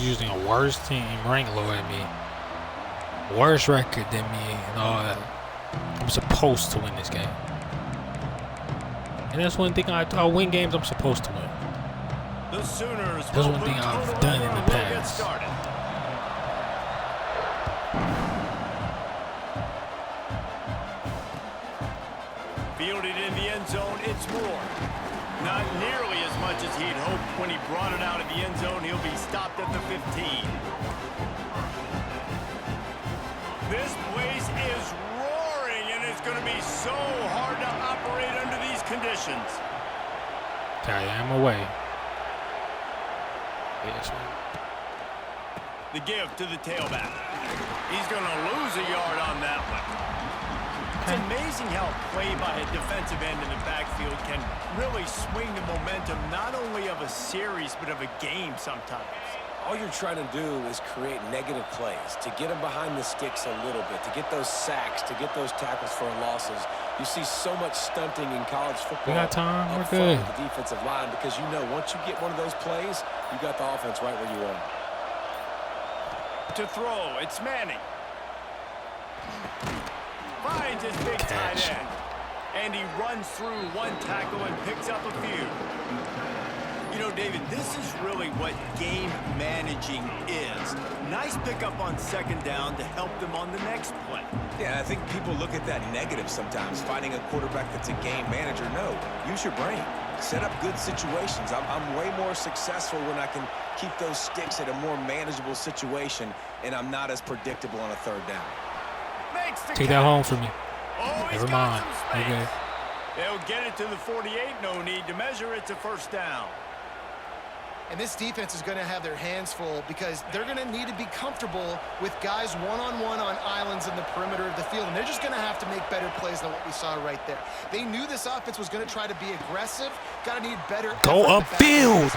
using a worse team rank lower than me, worse record than me, and all that. I'm supposed to win this game. And that's one thing I win games I'm supposed to win. The Sooners. That's one thing I've done in the past. Fielded in the end zone, it's Moore. Not nearly as much as he'd hoped when he brought it out of the end zone. He'll be stopped at the 15. This place is roaring, and it's going to be so hard to operate under these conditions. I am away. Yes, man. The give to the tailback. He's going to lose a yard on that one. It's amazing how play by a defensive end in the backfield can really swing the momentum not only of a series but of a game sometimes. All you're trying to do is create negative plays, to get them behind the sticks a little bit, to get those sacks, to get those tackles for losses. You see so much stunting in college football. We got time. We're up good. front with the defensive line, because you know once you get one of those plays, you got the offense right where you want. To throw, it's Manning. Finds his big tight end. And he runs through one tackle and picks up a few. You know, David, this is really what game managing is. Nice pickup on second down to help them on the next play. Yeah, I think people look at that negative sometimes, finding a quarterback that's a game manager. No, use your brain. Set up good situations. I'm way more successful when I can keep those sticks at a more manageable situation, and I'm not as predictable on a third down. Take that home for me. Oh, Never mind. Okay. They'll get it to the 48. No need to measure. It's a first down. And this defense is going to have their hands full because they're going to need to be comfortable with guys one-on-one on islands in the perimeter of the field. And they're just going to have to make better plays than what we saw right there. They knew this offense was going to try to be aggressive. Got to need better. Go upfield.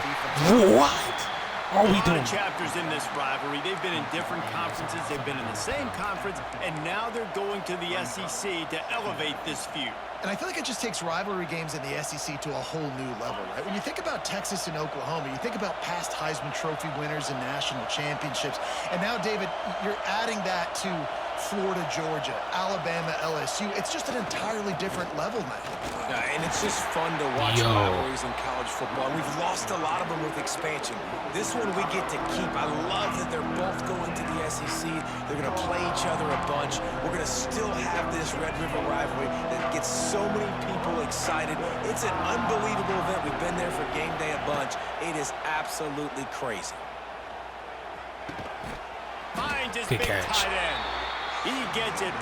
What are we doing? Chapters in this rivalry. They've been in different conferences. They've been in the same conference. And now they're going to the SEC to elevate this feud. And I feel like it just takes rivalry games in the SEC to a whole new level, right? When you think about Texas and Oklahoma, you think about past Heisman Trophy winners and national championships. And now, David, you're adding that to Florida, Georgia, Alabama, LSU. It's just an entirely different level now. And it's just fun to watch rivalries in college football. We've lost a lot of them with expansion. This one we get to keep. I love that they're both going to the SEC. They're going to play each other a bunch. We're going to still have this Red River rivalry that gets so many people excited. It's an unbelievable event. We've been there for game day a bunch. It is absolutely crazy. Finds his Good big catch. tight end. He gets it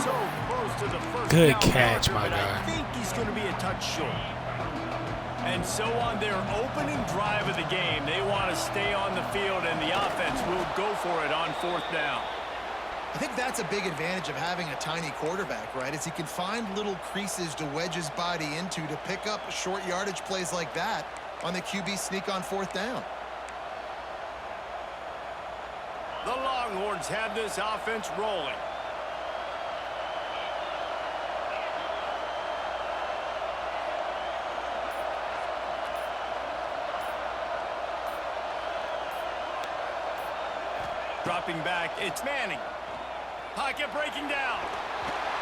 so close to the first Good down catch, marker, my but guy. I think he's going to be a touch short. And so on their opening drive of the game, they want to stay on the field, and the offense will go for it on fourth down. I think that's a big advantage of having a tiny quarterback, right? Is he can find little creases to wedge his body into to pick up short yardage plays like that on the QB sneak on fourth down. The Longhorns have this offense rolling. Dropping back, it's Manning. Pocket breaking down.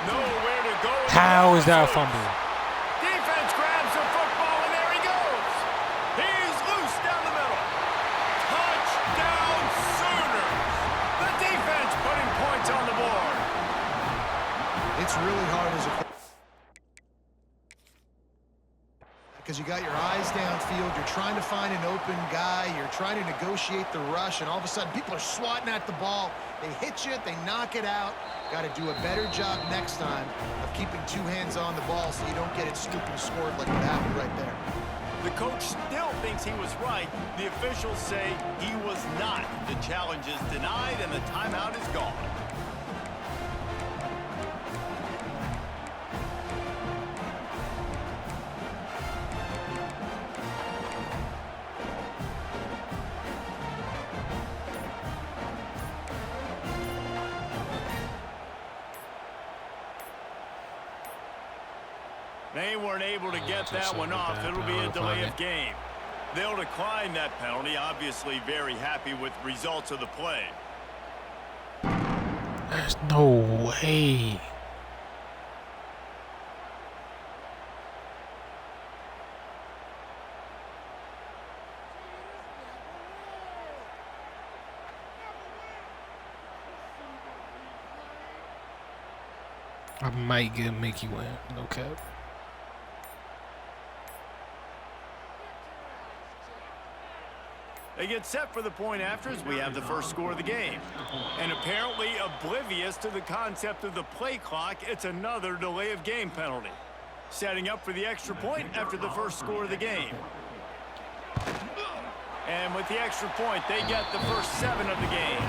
Nowhere to go. How is that a fumble? Defense grabs the football, and there he goes. He's loose down the middle. Touchdown Sooners. The defense putting points on the board. It's really hard as a because you got your eyes downfield, you're trying to find an open guy, you're trying to negotiate the rush, and all of a sudden people are swatting at the ball. They hit you, they knock it out. Got to do a better job next time of keeping two hands on the ball so you don't get it scooped and scored like what happened right there. The coach still thinks he was right. The officials say he was not. The challenge is denied, and the timeout is gone. They weren't able to get that one off. It'll be a delay of game. They'll decline that penalty, obviously very happy with the results of the play. There's no way. I might get Mickey win. No cap. They get set for the point after as we have the first score of the game. And apparently oblivious to the concept of the play clock, it's another delay of game penalty. Setting up for the extra point after the first score of the game. And with the extra point, they get the first 7 of the game.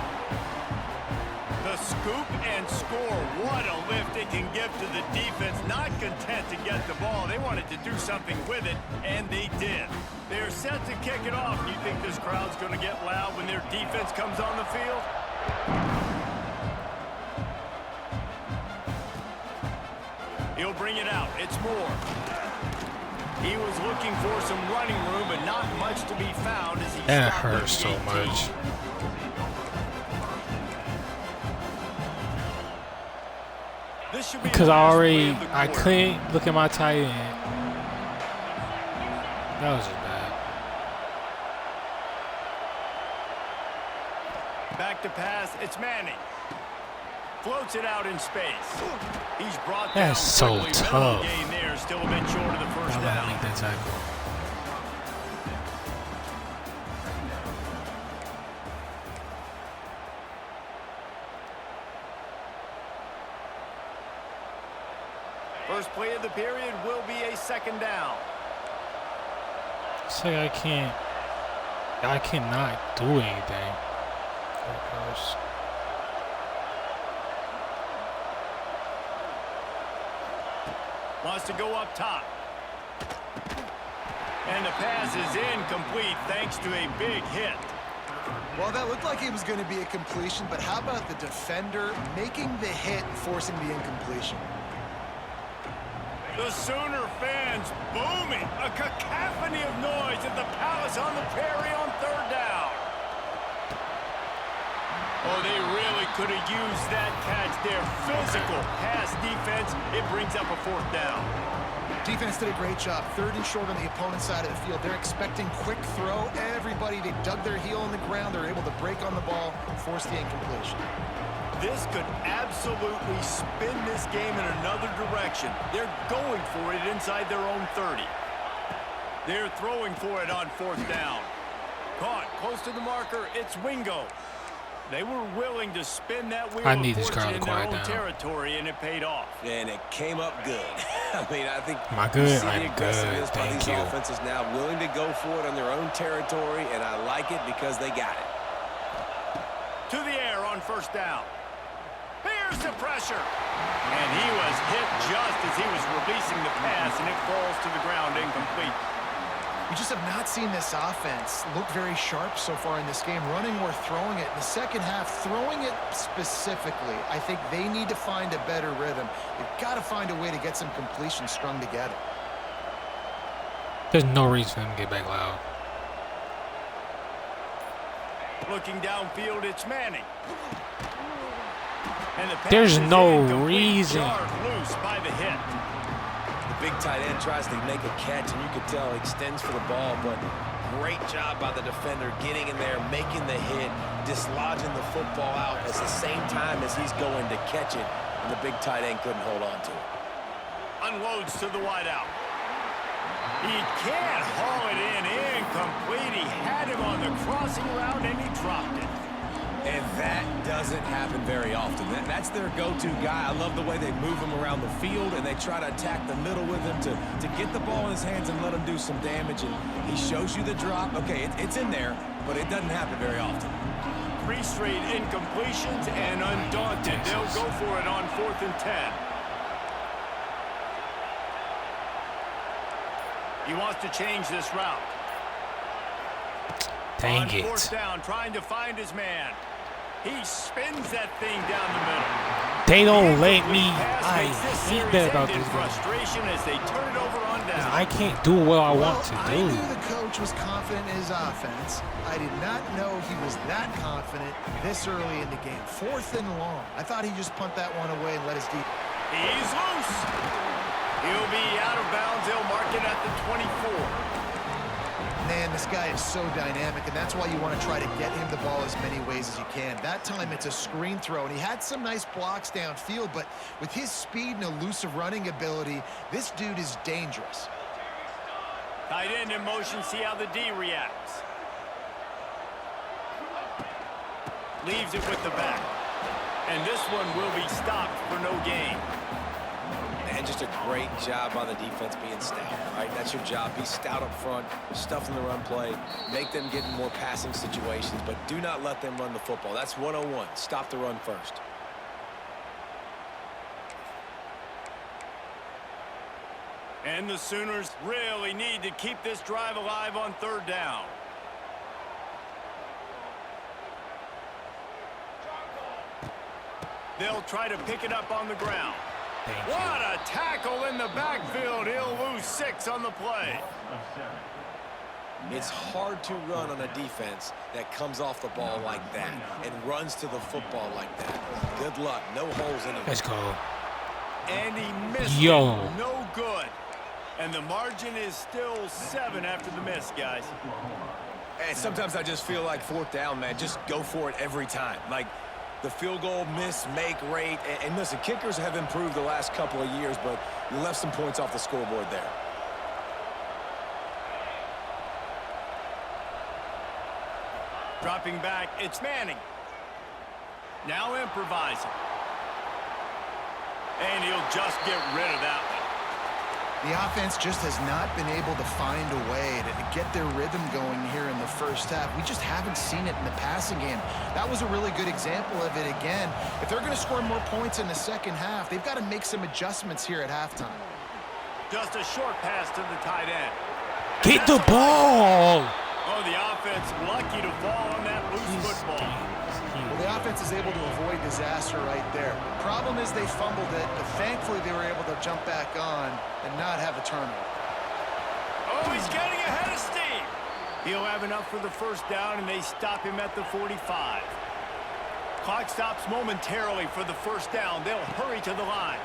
The scoop and score. What a lift it can give to the defense. Not content to get the ball. They wanted to do something with it, and they did. They're set to kick it off. You think this crowd's going to get loud when their defense comes on the field? He'll bring it out. It's Moore. He was looking for some running room, but not much to be found as he That stopped hurts at so the 18. much. This should be Because the I last already, play of the I quarter. couldn't look at my tight end. That was just bad. Back to pass. It's Manning. Floats it out in space. He's brought That's so down quickly. tough. Gain there. Still a bit short of the first Not let him down. make that tackle. First play of the period will be a second down. It's like I cannot do anything. Wants to go up top. And the pass is incomplete thanks to a big hit. Well, that looked like it was going to be a completion, but how about the defender making the hit and forcing the incompletion? The Sooner fans booming. A cacophony of noise at the Palace on the Prairie on third down. Oh, they really could have used that catch there. Physical pass defense. It brings up a fourth down. Defense did a great job. 3rd and short on the opponent's side of the field. They're expecting quick throw. Everybody, they dug their heel in the ground. They're able to break on the ball and force the incompletion. This could absolutely spin this game in another direction. They're going for it inside their own 30. They're throwing for it on 4th down. Caught close to the marker. It's Wingo. They were willing to spin that wheel I of need this fortune crowd to in their quiet own down. territory, and it paid off. And it came up good. I mean, I think Am I you good? see the I'm aggressiveness good. by Thank these you. offenses now willing to go for it on their own territory, and I like it because they got it. To the air on 1st down. Here's the pressure. And he was hit just as he was releasing the pass, and it falls to the ground incomplete. We just have not seen this offense look very sharp so far in this game, running or throwing it. In the second half, throwing it specifically, I think they need to find a better rhythm. They've got to find a way to get some completions strung together. There's no reason for him to get back loud. Looking downfield, it's Manning. And the pass There's is no incomplete. reason. Jarred loose by the hit. The big tight end tries to make a catch, and you can tell he extends for the ball, but great job by the defender getting in there, making the hit, dislodging the football out at the same time as he's going to catch it, and the big tight end couldn't hold on to it. Unloads to the wideout. He can't haul it in. Incomplete. He had him on the crossing route, and he dropped it. And that doesn't happen very often. That's their go-to guy. I love the way they move him around the field, and they try to attack the middle with him to get the ball in his hands and let him do some damage. And he shows you the drop. Okay, it's in there, but it doesn't happen very often. 3 straight incompletions, and undaunted, they'll go for it on 4th and 10. He wants to change this route. Dang on it. 4th down, trying to find his man. He spins that thing down the middle. They don't let me. Pass I makes this hate series that about end in this game. frustration as they turn it over on down. I can't do what I want to I do. knew the coach was confident in his offense. I did not know he was that confident this early in the game. 4th and long. I thought he'd just punt that one away and let his deep. He's loose. He'll be out of bounds. They'll mark it at the 24. Man, this guy is so dynamic, and that's why you want to try to get him the ball as many ways as you can. That time, it's a screen throw, and he had some nice blocks downfield, but with his speed and elusive running ability, this dude is dangerous. Tight end in motion. See how the D reacts. Leaves it with the back. And this one will be stopped for no gain. And just a great job on the defense being stout, right? That's your job. Be stout up front, stuff in the run play, make them get in more passing situations, but do not let them run the football. That's 101. Stop the run first. And the Sooners really need to keep this drive alive on 3rd down. They'll try to pick it up on the ground. What a tackle in the backfield. He'll lose 6 on the play. It's hard to run on a defense that comes off the ball like that and runs to the football like that. Good luck. No holes in it. Let's go. And he missed Yo. it. No good. And the margin is still 7 after the miss, guys. And sometimes I just feel like 4th down, man. Just go for it every time. Like, the field goal miss, make rate. And listen, kickers have improved the last couple of years, but you left some points off the scoreboard there. Dropping back, it's Manning. Now improvising. And he'll just get rid of that one. The offense just has not been able to find a way to get their rhythm going here in the first half. We just haven't seen it in the passing game. That was a really good example of it again. If they're going to score more points in the second half, they've got to make some adjustments here at halftime. Just a short pass to the tight end. Get the ball. Oh, the offense lucky to fall on that loose football. Well, the offense is able to avoid disaster right there. Problem is they fumbled it, but thankfully they were able to jump back on and not have a turnover. Oh, he's getting ahead of steam. He'll have enough for the 1st down, and they stop him at the 45. Clock stops momentarily for the 1st down. They'll hurry to the line.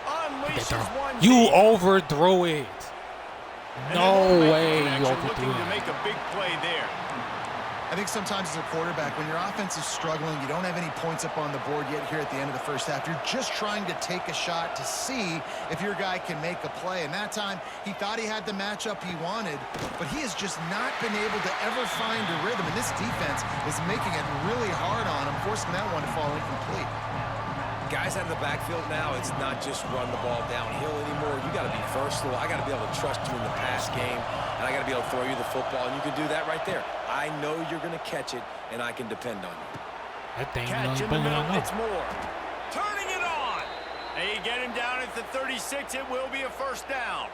Unleashes one. You overthrow it. And No they'll way make you the connection, overthrew looking to it. make a big play there. I think sometimes as a quarterback, when your offense is struggling, you don't have any points up on the board yet here at the end of the first half. You're just trying to take a shot to see if your guy can make a play. And that time, he thought he had the matchup he wanted, but he has just not been able to ever find a rhythm. And this defense is making it really hard on him, forcing that one to fall incomplete. Guys out of the backfield now, it's not just run the ball downhill anymore. You got to be versatile. I got to be able to trust you in the pass game, and I got to be able to throw you the football, and you can do that right there. I know you're going to catch it, and I can depend on you. That thing Catch in the don't middle, know. it's more. Turning it on. They get him down at the 36. It will be a 1st down.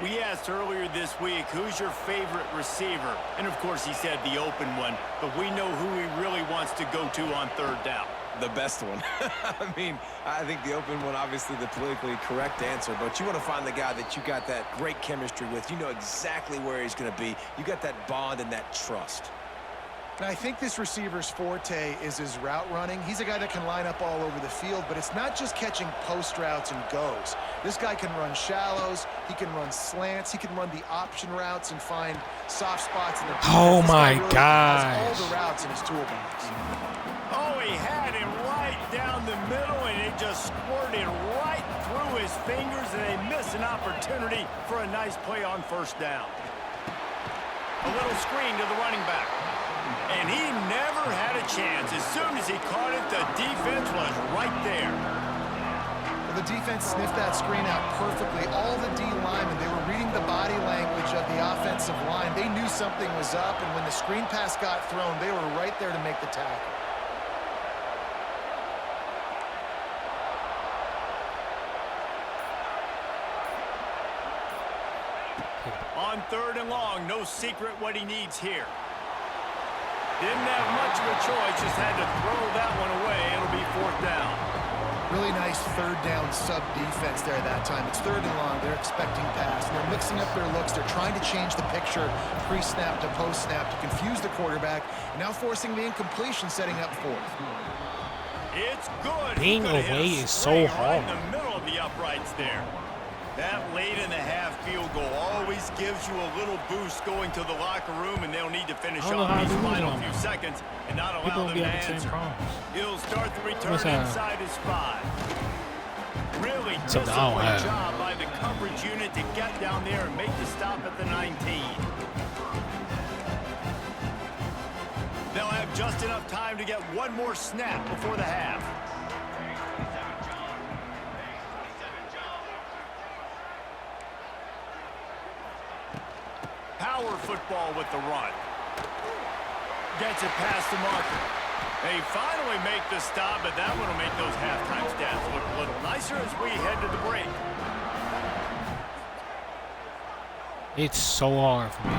We asked earlier this week, who's your favorite receiver? And, of course, he said the open one, but we know who he really wants to go to on 3rd down. The best one. I mean, I think the open one, obviously the politically correct answer, but you want to find the guy that you got that great chemistry with. You know exactly where he's going to be. You got that bond and that trust. And I think this receiver's forte is his route running. He's a guy that can line up all over the field, but it's not just catching post routes and goes. This guy can run shallows, he can run slants, he can run the option routes and find soft spots in the defense. Oh This guy my really gosh. has all the routes in his toolbox. Oh, he had him right down the middle, and it just squirted right through his fingers, and they miss an opportunity for a nice play on 1st down. A little screen to the running back. And he never had a chance. As soon as he caught it, the defense was right there. Well, the defense sniffed that screen out perfectly. All the D linemen, they were reading the body language of the offensive line. They knew something was up, and when the screen pass got thrown, they were right there to make the tackle. On 3rd and long, no secret what he needs here. Didn't have much much of a choice, just had to throw that one away. It'll be 4th down. Really nice 3rd down sub defense there that time. It's 3rd and long. They're expecting pass. And they're mixing up their looks. They're trying to change the picture pre-snap to post-snap to confuse the quarterback. And now forcing the incompletion, setting up 4th. It's good. Being away is so hard. Right in the middle of the uprights there. That late in the half field goal always gives you a little boost going to the locker room, and they'll need to finish off these final few seconds and not allow them to answer. He'll start the return inside his 5. Really disciplined job by the coverage unit to get down there and make the stop at the 19. They'll have just enough time to get one more snap before the half. Power football with the run. Gets it past the marker. They finally make the stop, but that one will make those halftime stats look a little nicer as we head to the break. It's so hard for me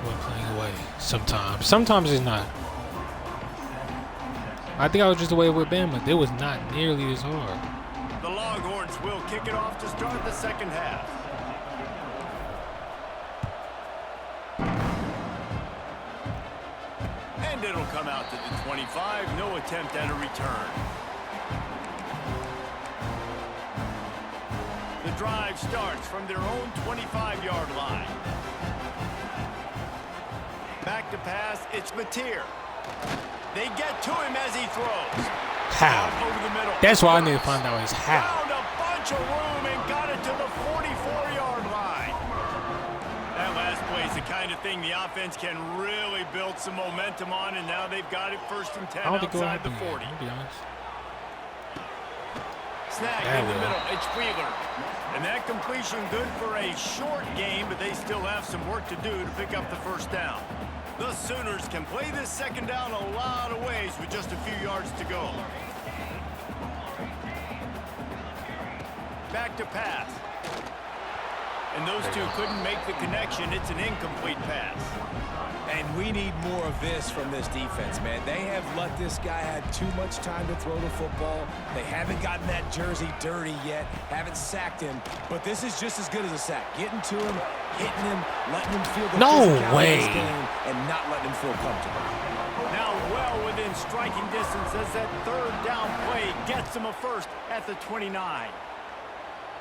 when playing away. Sometimes it's not. I think I was just away with Bama. It was not nearly as hard. The Longhorns will kick it off to start the second half. And it'll come out to the 25. No attempt at a return. The drive starts from their own 25-yard line. Back to pass, it's Mateer. They get to him as he throws. How? Over the middle. That's what I need to find out is how. Found a bunch of room and got it to the 44-yard line. That last play is the kind of thing the offense can really build some momentum on, and now they've got it 1st and 10 outside the 40. I'll be honest. Snag in the middle, it's Wheeler. And that completion good for a short game, but they still have some work to do to pick up the 1st down. The Sooners can play this 2nd down a lot of ways with just a few yards to go. Back to pass. And those two couldn't make the connection. It's an incomplete pass. And we need more of this from this defense, man. They have let this guy have too much time to throw the football. They haven't gotten that jersey dirty yet, haven't sacked him. But this is just as good as a sack. Getting to him, hitting him, letting him feel the physicality of this game, and not letting him feel comfortable. Now well within striking distance as that 3rd down play gets him a 1st at the 29.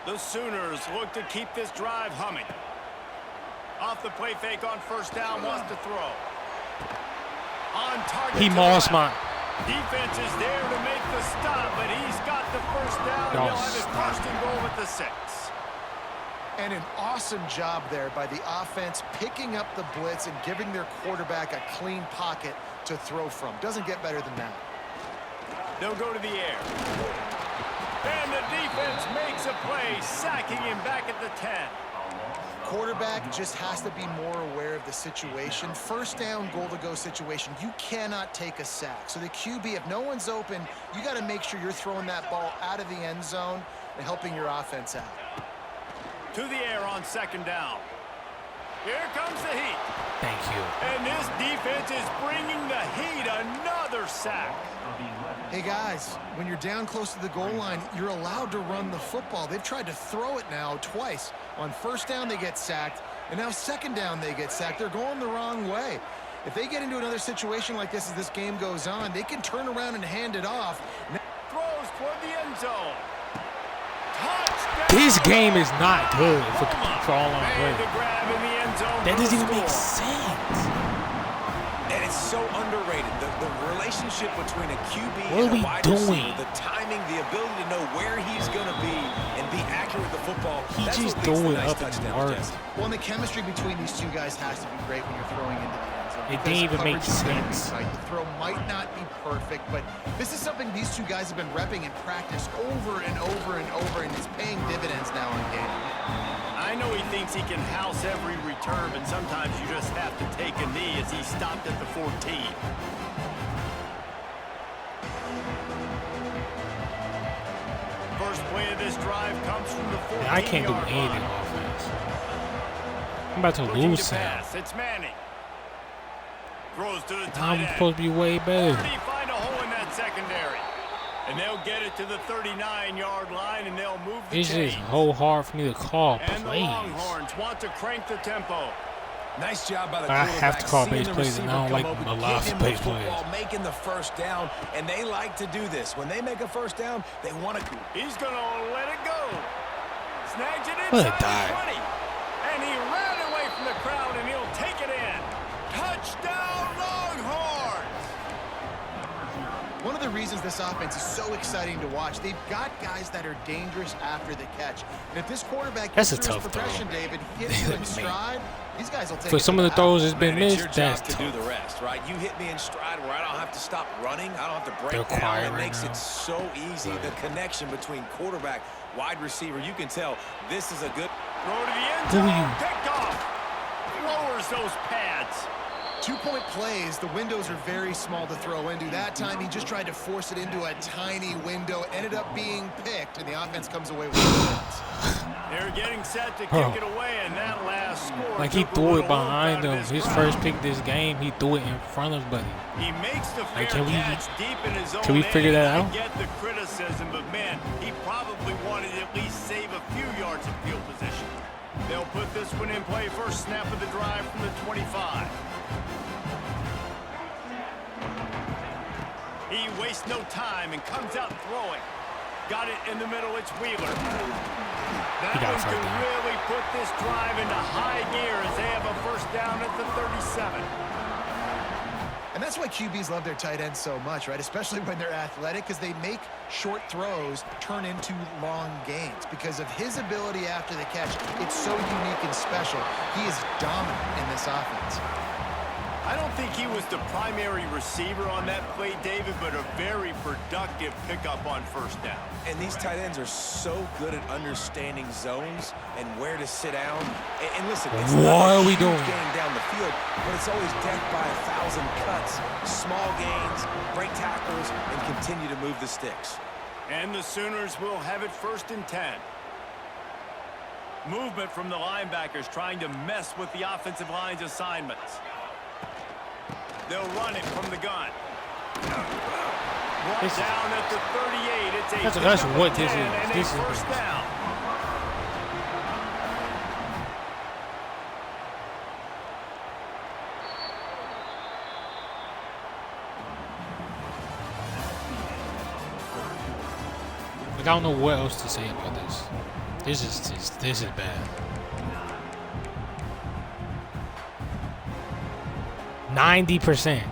The Sooners look to keep this drive humming. Off the play fake on 1st down, wants to throw. On target. He mauled my. Defense is there to make the stop, but he's got the 1st down. They'll have it 1st and goal at the 6. And an awesome job there by the offense, picking up the blitz and giving their quarterback a clean pocket to throw from. Doesn't get better than that. They'll go to the air. And the defense makes a play, sacking him back at the 10. Quarterback just has to be more aware of the situation. 1st down, goal-to-go situation. You cannot take a sack. So the QB, if no one's open, you got to make sure you're throwing that ball out of the end zone and helping your offense out. To the air on 2nd down. Here comes the heat. Thank you. And this defense is bringing the heat. Another sack. Hey, guys, when you're down close to the goal line, you're allowed to run the football. They've tried to throw it now twice. On 1st down, they get sacked, and now 2nd down, they get sacked. They're going the wrong way. If they get into another situation like this as this game goes on, they can turn around and hand it off. Throws toward the end zone. Touchdown. This game is not good for all I'm Made the grab in the end zone. That doesn't even make score. sense. And it's so underrated. The relationship between a QB What and are we a wide doing? receiver, the timing, the ability to know where he's going to be and be accurate with the football. He That's just what leads to threw it nice up in the touchdowns, yard. Jesse. Well, and the chemistry between these two guys has to be great when you're throwing into the end zone. It because didn't even make coverage is gonna be sense. tight. The throw might not be perfect, but this is something these two guys have been repping in practice over and over and over, and it's paying dividends now in game. I know he thinks he can house every return, but sometimes you just have to take a knee as he stopped at the 14. First play of this drive comes from the 14-yard line. I can't do anything offense. I'm about to Looking lose to him. pass. It's Manning. Throws to the tight I'm end. supposed to be way better. Already find a hole in that secondary. And they'll get it to the 39-yard line, and they'll move the It's chains. just so hard for me to call And the plays. Longhorns want to crank the tempo. Nice job by the I quarterback. have to call seeing base the plays, and receiver I don't come like open, a lot getting of him the base plays. football, making the first down, and they like to do this. When they make a first down, they want to. He's going to let it go. Snags it What a inside dive. the 20. And he ran away from the crowd, and he'll take it in. Touchdown, Longhorns! One of the reasons this offense is so exciting to watch, they've got guys that are dangerous after the catch. And if this quarterback That's gets a through his tough progression, throw. David, hits you in stride, these guys will take For it some to of the the throws house. that's been Man, it's missed, your job that's to do tough. the rest, right? You hit me in stride where I don't have to stop running. I don't have to break They're down. quiet It right makes now. it so easy. The connection between quarterback, wide receiver, you can tell this is a good. Throw to the end Who zone. you? Picked off. Lowers those pads. 2-point plays, the windows are very small to throw into. That time, he just tried to force it into a tiny window, ended up being picked, and the offense comes away with points. They're getting set to kick Oh. it away, and that last score Like he took a threw little it behind oomph out him. of His crowd. first pick this game, he threw it in front of Buddy. He makes the fair Like, can we- catch deep in his own can we figure end. that out? I get the criticism, but man, he probably wanted to at least save a few yards of field position. They'll put this one in play first snap of the drive from the 25. He wastes no time and comes out throwing. Got it in the middle, it's Wheeler. That He got one a first can down. really put this drive into high gear as they have a first down at the 37. And that's why QBs love their tight ends so much, right? Especially when they're athletic, because they make short throws turn into long gains. Because of his ability after the catch, it's so unique and special. He is dominant in this offense. I don't think he was the primary receiver on that play, David, but a very productive pickup on first down. And these tight ends are so good at understanding zones and where to sit down. And listen, it's What not a are we huge doing? gain down the field, but it's always death by 1,000 cuts, small gains, break tackles, and continue to move the sticks. And the Sooners will have it first and 10. Movement from the linebackers trying to mess with the offensive line's assignments. They'll run it from the gun. Brought This is- down at the 38. It's a That's pickup what of this 10 is. and a This is first business. down. Like, I don't know what else to say about this. This is bad. 90%.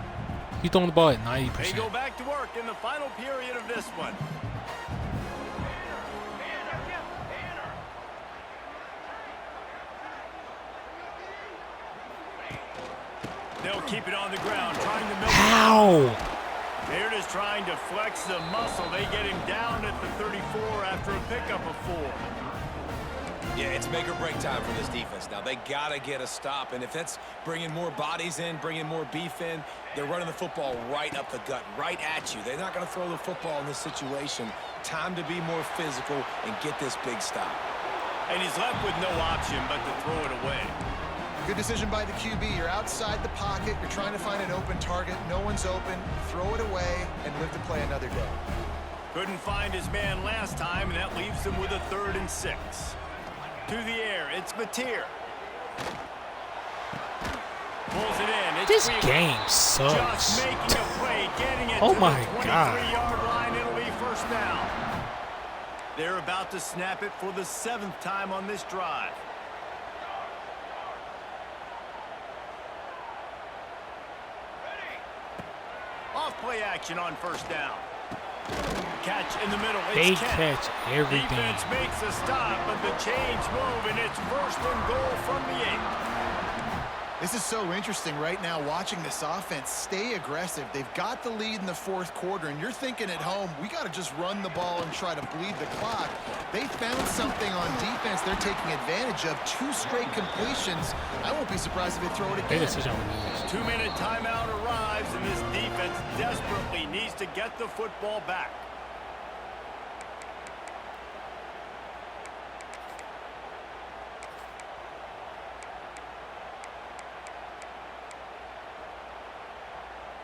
You throwing the ball at They 90%. go back to work in the final period of this one. They'll keep it on the ground, trying to milk it. How? They're just trying to flex the muscle. They get him down at the 34 after a pickup of 4. Yeah, it's make or break time for this defense now. They got to get a stop, and if that's bringing more bodies in, bringing more beef in, they're running the football right up the gut, right at you. They're not going to throw the football in this situation. Time to be more physical and get this big stop. And he's left with no option but to throw it away. Good decision by the QB. You're outside the pocket. You're trying to find an open target. No one's open. Throw it away and live to play another day. Couldn't find his man last time, and that leaves him with a 3rd and 6. To the air, it's Mateer. Pulls it in. It's This Wheeler. game sucks. Just making a play, getting it Oh to my the God. 23-yard line. It'll be first down. They're about to snap it for the 7th time on this drive. Off play action on first down. Catch in the middle. They It's Kent. catch everything. Defense makes a stop, but the chains move, and it's first and goal from the 8. This is so interesting right now watching this offense stay aggressive. They've got the lead in the 4th quarter, and you're thinking at home, we got to just run the ball and try to bleed the clock. They found something on defense they're taking advantage of. 2 straight completions. I won't be surprised if they throw it They again. decision on this. 2-minute timeout arrives, and this defense desperately needs to get the football back.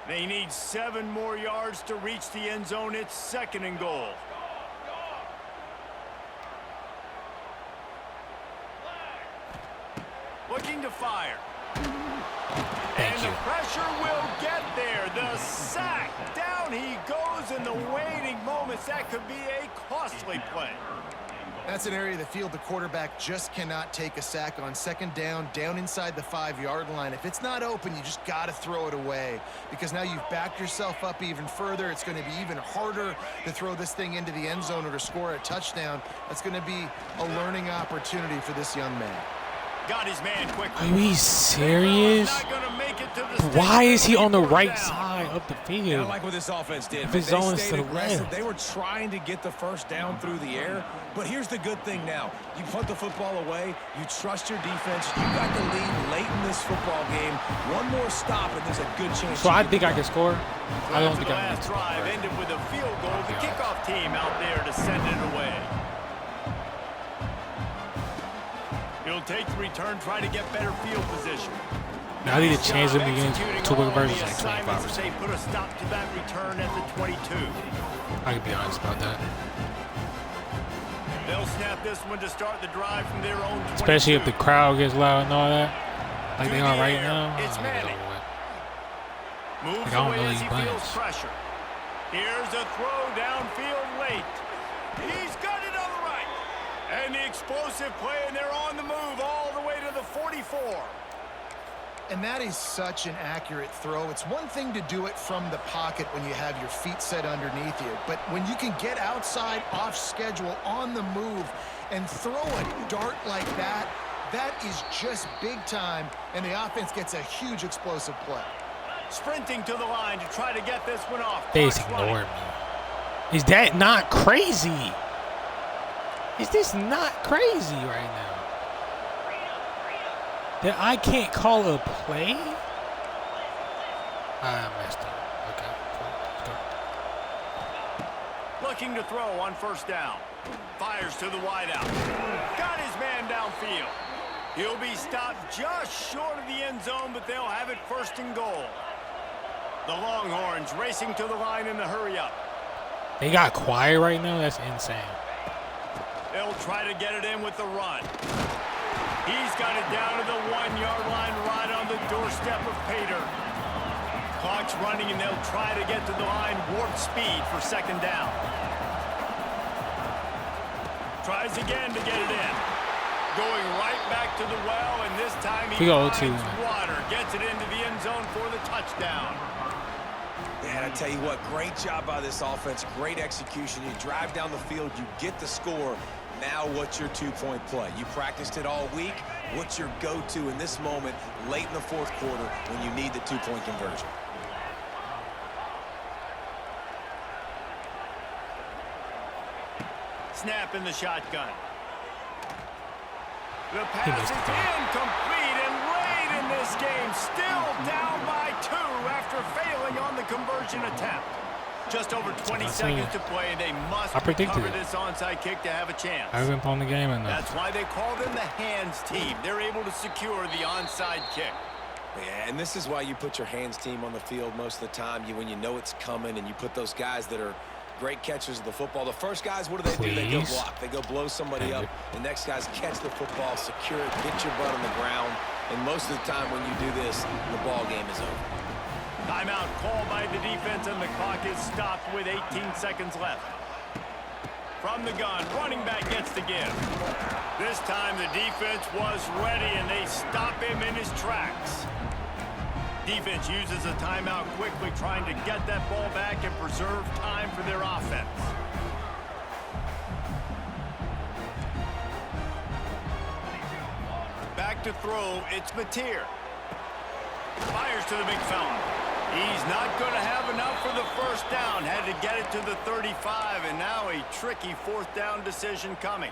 They need 7 more yards to reach the end zone. It's 2nd and goal. Looking to fire. Thank and you. the pressure will get there. The sack. Down he goes in the waiting moments. That could be a costly play. That's an area of the field the quarterback just cannot take a sack on. 2nd down, down inside the 5-yard line. If it's not open, you just got to throw it away because now you've backed yourself up even further. It's going to be even harder to throw this thing into the end zone or to score a touchdown. That's going to be a learning opportunity for this young man. Got his man quickly. Are we serious? Not gonna make it to the Why is he on the 4th right down. side of the I field? like what this offense did. If his They zone is stayed to the aggressive. left. They were trying to get the first down through the air. But here's the good thing now. You put the football away. You trust your defense. You got the lead late in this football game. One more stop, and there's a good chance. So I think I can score. I don't think the I last drive ended with a field goal. The kickoff team out there to send it away. He'll take the return, try to get better field position. Now I need to change them again. Executing Two all conversions the like assignments 25%. as they put a stop to that return at the 22. I can be honest about that. They'll snap this one to start the drive from their own 22. Especially if the crowd gets loud and all that. Like they are right now. It's I'll get it Manning. over with. Moves Like, I don't away know as these he buttons. feels pressure. Here's a throw downfield late. He's got it on the right. And the explosive play, and they're on the move all the way to the 44. And that is such an accurate throw. It's one thing to do it from the pocket when you have your feet set underneath you, but when you can get outside, off schedule, on the move, and throw a dart like that, that is just big time, and the offense gets a huge explosive play. Sprinting to the line to try to get this one off. They just Clock's running. ignored me. Is that not crazy? Is this not crazy right now? That I can't call a play? I messed up. Okay, cool. Let's go. Looking to throw on 1st down. Fires to the wideout. Got his man downfield. He'll be stopped just short of the end zone, but they'll have it 1st and goal. The Longhorns racing to the line in the hurry-up. They got quiet right now? That's insane. They'll try to get it in with the run. He's got it down to the 1-yard line right on the doorstep of Pater. Clock's running, and they'll try to get to the line warp speed for 2nd down. Tries again to get it in. Going right back to the well, and this time he finds water. Gets it into the end zone for the touchdown. Man, I tell you what, great job by this offense. Great execution. You drive down the field, you get the score. Now what's your 2-point play? You practiced it all week. What's your go-to in this moment late in the 4th quarter when you need the 2-point conversion? Snap in the shotgun. The pass is incomplete, and late in this game, still down by 2 after failing on the conversion attempt. Just over 20 seconds to play, and they must recover this onside kick to have a chance. I haven't played the game enough. That's why they call them the hands team. They're able to secure the onside kick. Yeah, and this is why you put your hands team on the field most of the time. When you know it's coming, and you put those guys that are great catchers of the football. The first guys, what do? They go block. They go blow somebody up. The next guys catch the football, secure it, get your butt on the ground. And most of the time when you do this, the ball game is over. Timeout called by the defense, and the clock is stopped with 18 seconds left. From the gun, running back gets the give. This time the defense was ready, and they stop him in his tracks. Defense uses a timeout quickly, trying to get that ball back and preserve time for their offense. Back to throw, it's Mateer. Fires to the big fella. He's not going to have enough for the 1st down. Had to get it to the 35, and now a tricky 4th down decision coming.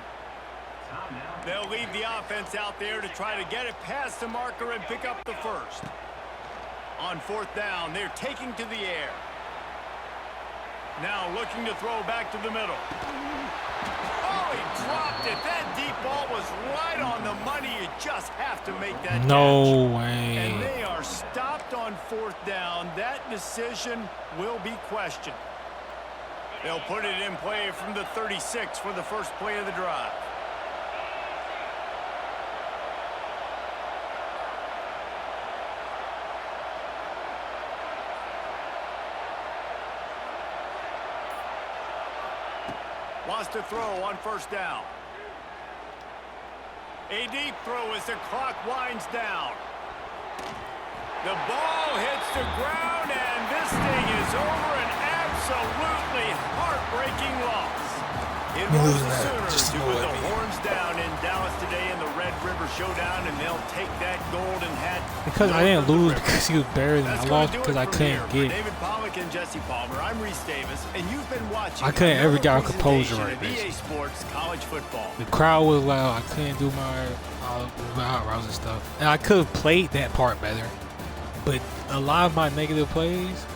They'll leave the offense out there to try to get it past the marker and pick up the 1st. On 4th down, they're taking to the air. Now looking to throw back to the middle. Oh, he dropped it. That deep ball was right on the money. You just have to make that catch. No way. And they are stopped on on 4th down. That decision will be questioned. They'll put it in play from the 36 for the first play of the drive. Wants to throw on 1st down. A deep throw as the clock winds down. The ball hits the ground, and this thing is over. An absolutely heartbreaking loss. It was the Sooners who put the horns down in Dallas today in the Red River Showdown, and they'll take that golden hat. Because I didn't lose because he was better than I lost because I couldn't get. David Pollack and Jesse Palmer, I'm Reese Davis, and you've been watching. I couldn't ever get our composure right. EA Sports College Football. The crowd was loud. I couldn't do my routes and stuff, and I could have played that part better. But a lot of my negative plays